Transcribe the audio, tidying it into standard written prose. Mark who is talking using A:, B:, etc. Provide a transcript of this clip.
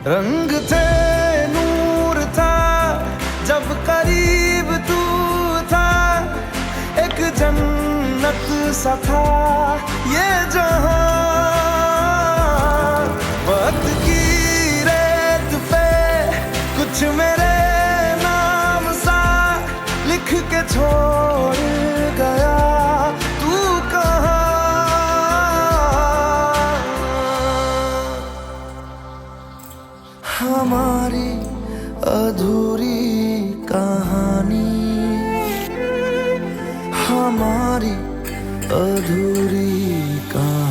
A: रंग थे, नूर था, जब करीब तू था। एक जन्नत सा था ये जहां। वक्त की रेत पे कुछ मेरे नाम सा लिख के छोड़ गया। तू कहाँ? हमारी अधूरी कहानी, हमारी अधूरी कहानी।